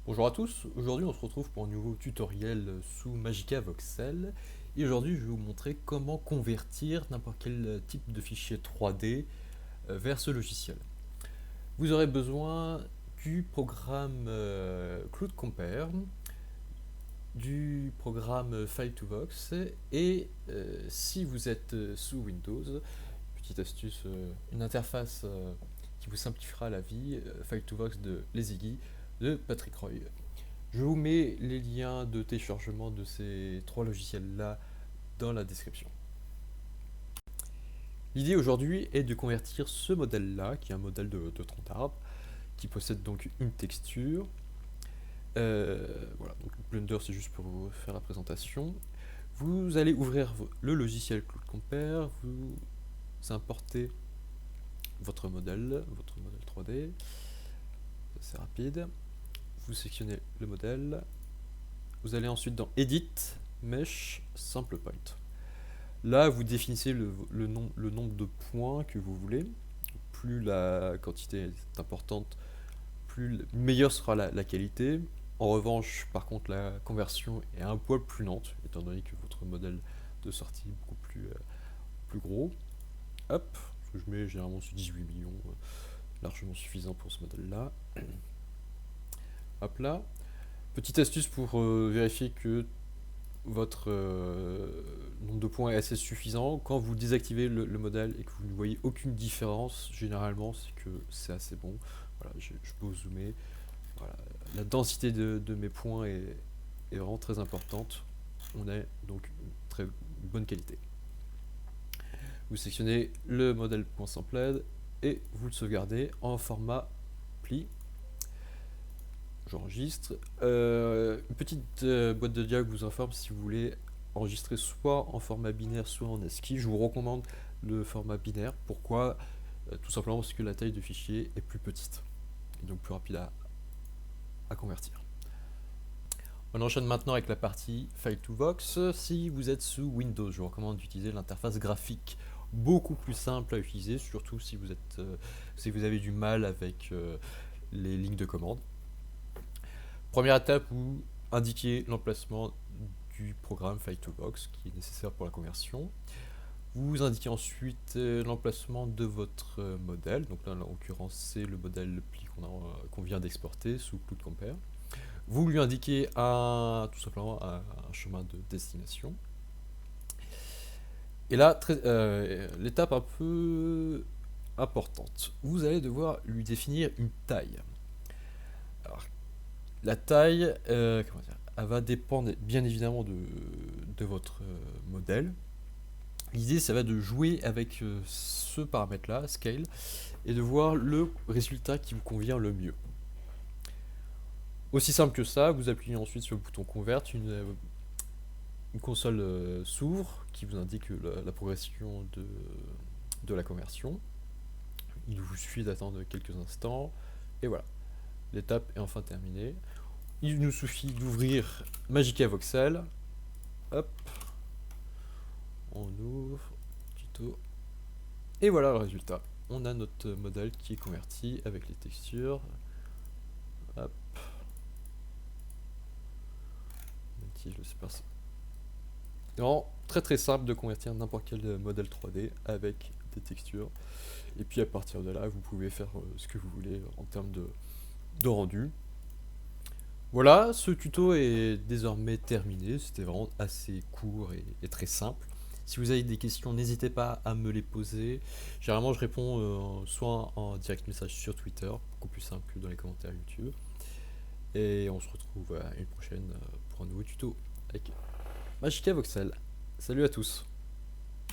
Bonjour à tous, aujourd'hui on se retrouve pour un nouveau tutoriel sous Magica Voxel et aujourd'hui je vais vous montrer comment convertir n'importe quel type de fichier 3D vers ce logiciel. Vous aurez besoin du programme Cloud Compare, du programme File2Vox et si vous êtes sous Windows, petite astuce, une interface qui vous simplifiera la vie, File2Vox de Lesigi de Patrick Roy. Je vous mets les liens de téléchargement de ces trois logiciels-là dans la description. L'idée aujourd'hui est de convertir ce modèle-là, qui est un modèle de tronc d'arbre, qui possède donc une texture. Voilà, donc Blender c'est juste pour vous faire la présentation. Vous allez ouvrir le logiciel Cloud Compare, vous importez votre modèle 3D, c'est rapide. Vous sélectionnez le modèle, vous allez ensuite dans Edit, Mesh, Sample Point. Là, vous définissez le nombre de points que vous voulez. Plus la quantité est importante, plus meilleure sera la qualité. En revanche, par contre, la conversion est un poil plus lente, étant donné que votre modèle de sortie est beaucoup plus gros. Hop, ce que je mets généralement sur 18 millions, largement suffisant pour ce modèle-là. Hop là. Petite astuce pour vérifier que votre nombre de points est assez suffisant. Quand vous désactivez le modèle et que vous ne voyez aucune différence, généralement c'est que c'est assez bon. Voilà, je peux zoomer. Voilà. La densité de mes points est vraiment très importante. On a donc une très bonne qualité. Vous sélectionnez le modèle .sampled et vous le sauvegardez en format pli. J'enregistre. Une petite boîte de dialogue vous informe si vous voulez enregistrer soit en format binaire, soit en ASCII. Je vous recommande le format binaire. Pourquoi? Tout simplement parce que la taille du fichier est plus petite et donc plus rapide à convertir. On enchaîne maintenant avec la partie File2Vox. Si vous êtes sous Windows, je vous recommande d'utiliser l'interface graphique beaucoup plus simple à utiliser, surtout si vous avez du mal avec les lignes de commande. Première étape, vous indiquez l'emplacement du programme File2Vox qui est nécessaire pour la conversion. Vous indiquez ensuite l'emplacement de votre modèle. Donc là, en l'occurrence, c'est le modèle pli qu'on vient d'exporter sous Cloud Compare. Vous lui indiquez tout simplement un chemin de destination. Et là, l'étape un peu importante. Vous allez devoir lui définir une taille. Alors, la taille, elle va dépendre bien évidemment de votre modèle. L'idée, ça va de jouer avec ce paramètre-là, scale, et de voir le résultat qui vous convient le mieux. Aussi simple que ça, vous appuyez ensuite sur le bouton Convert, une console s'ouvre qui vous indique la progression de la conversion. Il vous suffit d'attendre quelques instants, et voilà, l'étape est enfin terminée. Il nous suffit d'ouvrir Magica Voxel. Hop. On ouvre. Tuto. Et voilà le résultat. On a notre modèle qui est converti avec les textures. Hop. Si je le sais pas. C'est vraiment très simple de convertir n'importe quel modèle 3D avec des textures. Et puis à partir de là, vous pouvez faire ce que vous voulez en termes de rendu. Voilà, ce tuto est désormais terminé, c'était vraiment assez court et très simple. Si vous avez des questions, n'hésitez pas à me les poser. Généralement, je réponds soit en direct message sur Twitter, beaucoup plus simple que dans les commentaires YouTube. Et on se retrouve à une prochaine pour un nouveau tuto avec Magica Voxel. Salut à tous!